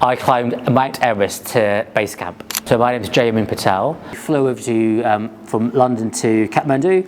I climbed Mount Everest to base camp. So my name is Jamin Patel. I flew over to, from London to Kathmandu,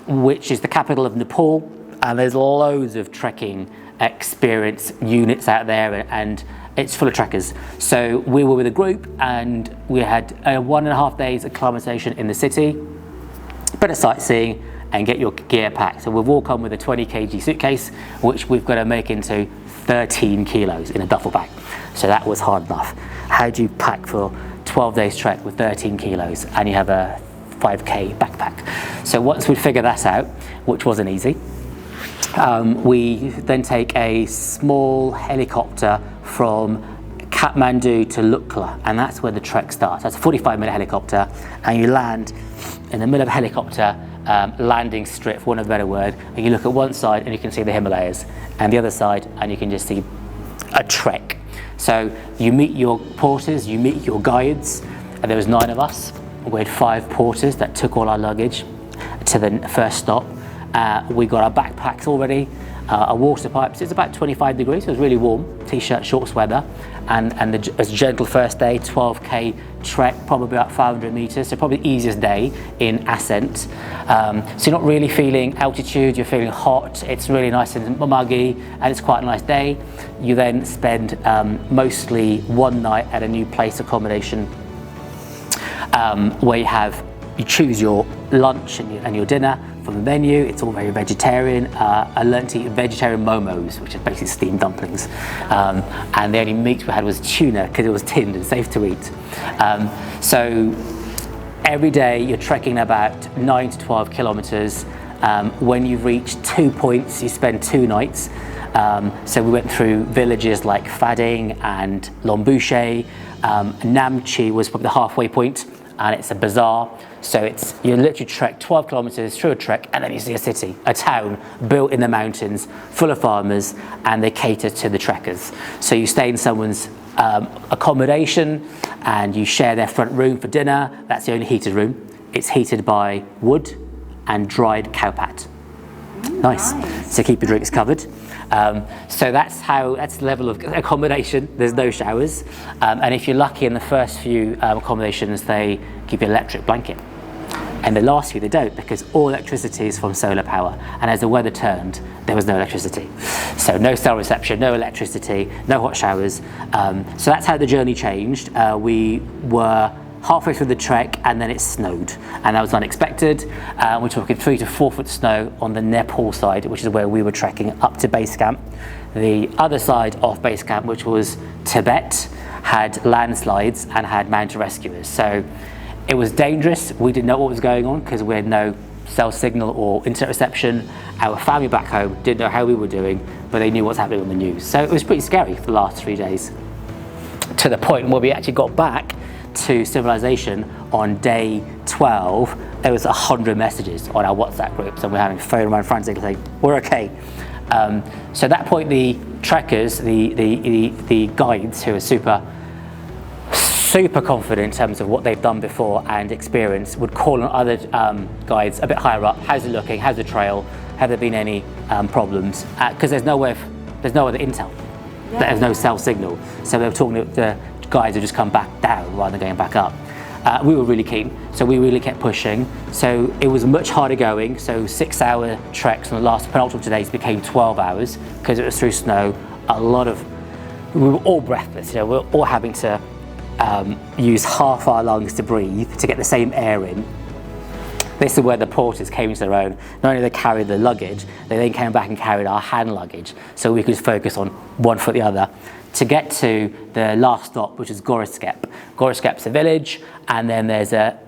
which is the capital of Nepal, and there's loads of trekking experience units out there, and it's full of trekkers. So we were with a group, and we had 1.5 days acclimatization in the city, a bit of sightseeing, and get your gear packed. So we've all come with a 20 kg suitcase, which we've got to make into 13 kilos in a duffel bag. So that was hard enough. How do you pack for 12 days trek with 13 kilos and you have a 5k backpack? So once we figured that out, which wasn't easy, we then take a small helicopter from Kathmandu to Lukla, and that's where the trek starts. That's a 45-minute helicopter, and you land in the middle of a helicopter landing strip, for want of a better word, and you look at one side and you can see the Himalayas, and the other side and you can just see a trek. So you meet your porters, you meet your guides, and there was 9 of us. We had 5 porters that took all our luggage to the first stop. We got our backpacks already, our water pipes. It's about 25 degrees, so it was really warm, t-shirt, shorts weather, and a gentle first day, 12k trek, probably about 500 meters, so probably the easiest day in ascent. So you're not really feeling altitude, you're feeling hot, it's really nice and muggy, and it's quite a nice day. You then spend mostly one night at a new place accommodation where you choose your lunch and your dinner from the menu. It's all very vegetarian. I learned to eat vegetarian momos, which is basically steamed dumplings. And the only meat we had was tuna because it was tinned and safe to eat. So every day you're trekking about 9 to 12 kilometers. When you've reached 2 points, you spend 2 nights. So we went through villages like Phading and Lombouche. Namche was probably the halfway point, and it's a bazaar. So you literally trek 12 kilometers through a trek, and then you see a city, a town built in the mountains, full of farmers, and they cater to the trekkers. So you stay in someone's accommodation, and you share their front room for dinner. That's the only heated room. It's heated by wood and dried cowpat. Nice. So keep your drinks covered. So that's the level of accommodation. There's no showers, and if you're lucky, in the first few accommodations they give you an electric blanket, and the last few they don't, because all electricity is from solar power, and as the weather turned there was no electricity. So no cell reception, no electricity, no hot showers. So that's how the journey changed. We were halfway through the trek and then it snowed, and that was unexpected. We're talking 3 to 4 foot snow on the Nepal side, which is where we were trekking up to base camp. The other side of base camp, which was Tibet, had landslides and had mountain rescuers. So it was dangerous. We didn't know what was going on because we had no cell signal or internet reception. Our family back home didn't know how we were doing, but they knew what's happening on the news. So it was pretty scary for the last 3 days, to the point where we actually got back to civilization on day 12. There was 100 messages on our WhatsApp groups, and we're having phone around frantically saying we're okay. So at that point, the trekkers, the guides, who are super confident in terms of what they've done before and experience, would call on other guides a bit higher up. How's it looking? How's the trail? Have there been any problems? Because there's no other intel. Yeah. There's no cell signal. So they were talking to the guys who just come back down rather than going back up. We were really keen, so we really kept pushing. So it was much harder going. So 6-hour treks on the last penultimate days became 12 hours because it was through snow. We were all breathless. We were all having to use half our lungs to breathe to get the same air in. This is where the porters came into their own. Not only did they carry the luggage, they then came back and carried our hand luggage, so we could focus on one foot the other to get to the last stop, which is Goroskep. Goroskep's a village, and then there's a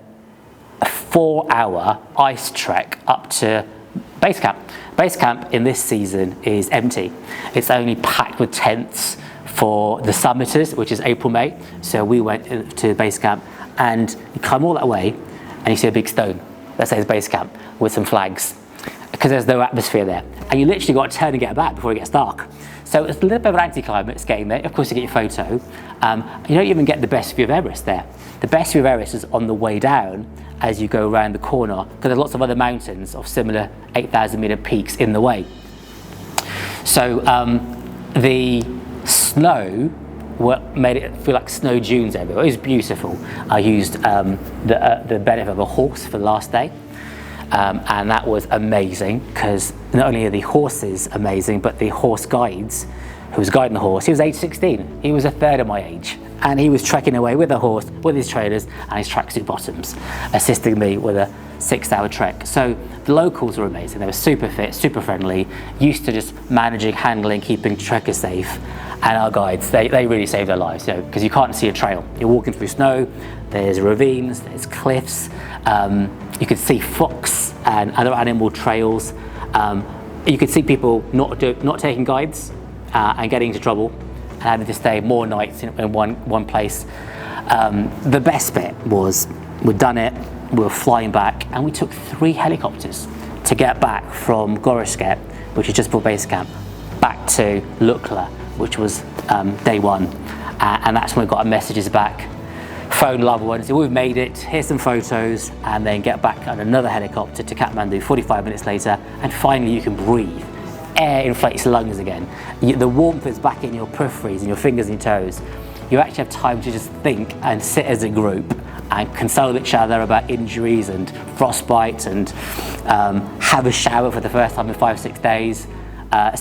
4-hour ice trek up to base camp. Base camp in this season is empty. It's only packed with tents for the summiters, which is April, May. So we went to base camp, and you come all that way and you see a big stone that says base camp with some flags, because there's no atmosphere there. And you literally got to turn and get back before it gets dark. So it's a little bit of an anti-climax getting there. Of course, you get your photo. You don't even get the best view of Everest there. The best view of Everest is on the way down as you go around the corner, because there's lots of other mountains of similar 8,000 meter peaks in the way. So the snow made it feel like snow dunes everywhere. It was beautiful. I used the benefit of a horse for the last day. And that was amazing, because not only are the horses amazing, but the horse guides, who was guiding the horse, he was age 16. He was a third of my age. And he was trekking away with a horse, with his trainers and his tracksuit bottoms, assisting me with a 6-hour trek. So the locals were amazing. They were super fit, super friendly, used to just managing, handling, keeping trekkers safe. And our guides, they really saved our lives, because you can't see a trail. You're walking through snow, there's ravines, there's cliffs, you could see fox and other animal trails. You could see people not taking guides and getting into trouble, and having to stay more nights in one place. The best bit was we'd done it, we were flying back, and we took 3 helicopters to get back from Goreshket, which is just before base camp, back to Lukla, which was day 1. And that's when we got our messages back, phone loved ones, say, we've made it, here's some photos, and then get back on another helicopter to Kathmandu 45 minutes later, and finally you can breathe. Air inflates your lungs again. The warmth is back in your peripheries and your fingers and your toes. You actually have time to just think and sit as a group and console each other about injuries and frostbite, and have a shower for the first time in 5-6 days.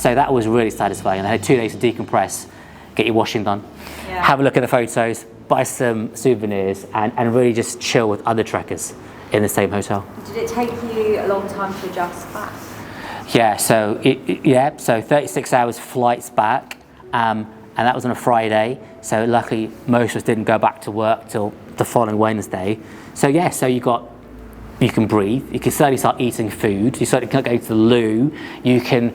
So that was really satisfying. And I had 2 days to decompress, get your washing done, have a look at the photos, buy some souvenirs, and really just chill with other trekkers in the same hotel. Did it take you a long time to adjust back? Yeah, so 36 hours flights back, and that was on a Friday. So luckily most of us didn't go back to work till the following Wednesday. So you can breathe. You can slowly start eating food. You slowly can go to the loo. You can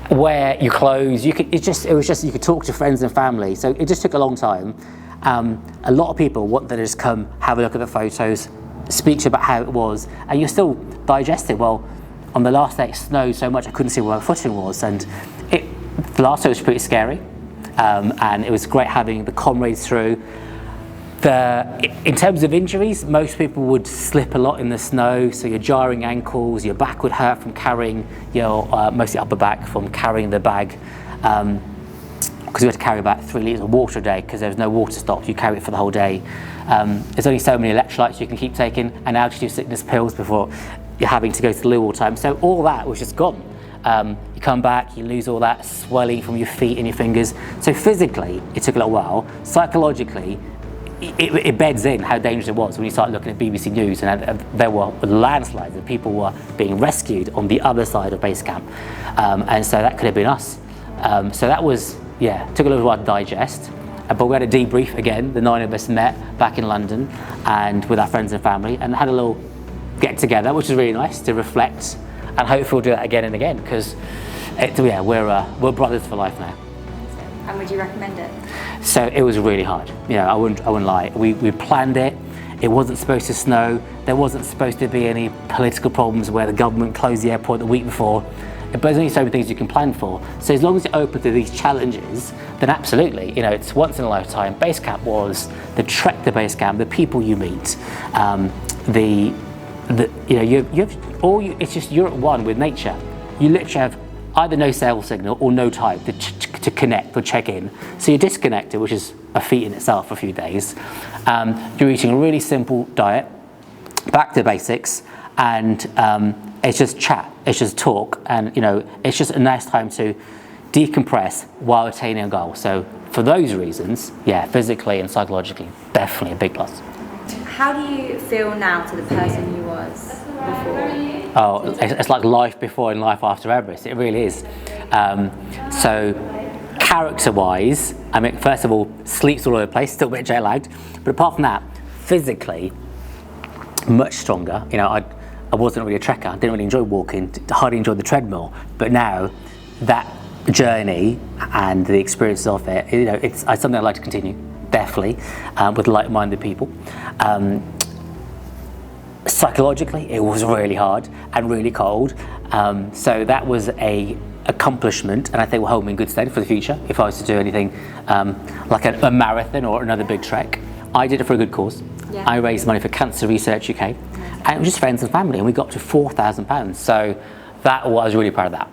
wear your clothes. You could talk to friends and family. So it just took a long time. A lot of people wanted to just come, have a look at the photos, speak to you about how it was, and you're still digesting. Well, on the last day it snowed so much I couldn't see where my footing was, and the last day was pretty scary, and it was great having the comrades through. In terms of injuries, most people would slip a lot in the snow, so your jarring ankles, your back would hurt from carrying your, mostly upper back, from carrying the bag, because we had to carry about 3 litres of water a day because there was no water stock. You carry it for the whole day. There's only so many electrolytes you can keep taking, and altitude sickness pills before you're having to go to the loo all the time. So all that was just gone. You come back, you lose all that swelling from your feet and your fingers. So physically, it took a little while. Psychologically, it beds in how dangerous it was when you start looking at BBC News, and there were landslides and people were being rescued on the other side of base camp. And so that could have been us. So that was, took a little while to digest. But we had a debrief again. The 9 of us met back in London and with our friends and family, and had a little get together, which was really nice to reflect, and hopefully we'll do that again and again, because we're brothers for life now. And would you recommend it? So it was really hard. I wouldn't lie. We planned it. It wasn't supposed to snow. There wasn't supposed to be any political problems where the government closed the airport the week before. But there's only so many things you can plan for. So as long as you're open to these challenges, then absolutely, it's once in a lifetime. Base camp was the trek to base camp, the people you meet, it's just you're at one with nature. You literally have either no cell signal or no time to connect or check in. So you're disconnected, which is a feat in itself for a few days. You're eating a really simple diet, back to basics, and it's just chat, it's just talk, and it's just a nice time to decompress while attaining a goal. So for those reasons, physically and psychologically, definitely a big plus. How do you feel now to the person you was before? Oh, it's like life before and life after Everest. It really is. So character-wise, first of all, sleep's all over the place, still a bit jet-lagged. But apart from that, physically, much stronger. I wasn't really a trekker. I didn't really enjoy walking, hardly enjoyed the treadmill. But now, that journey and the experiences of it, it's something I'd like to continue, definitely, with like-minded people. Psychologically, it was really hard and really cold. So that was a accomplishment, and I think will hold me in good stead for the future if I was to do anything like a marathon or another big trek. I did it for a good cause. I raised money for Cancer Research UK, and it was just friends and family, and we got to £4,000. So I was really proud of that.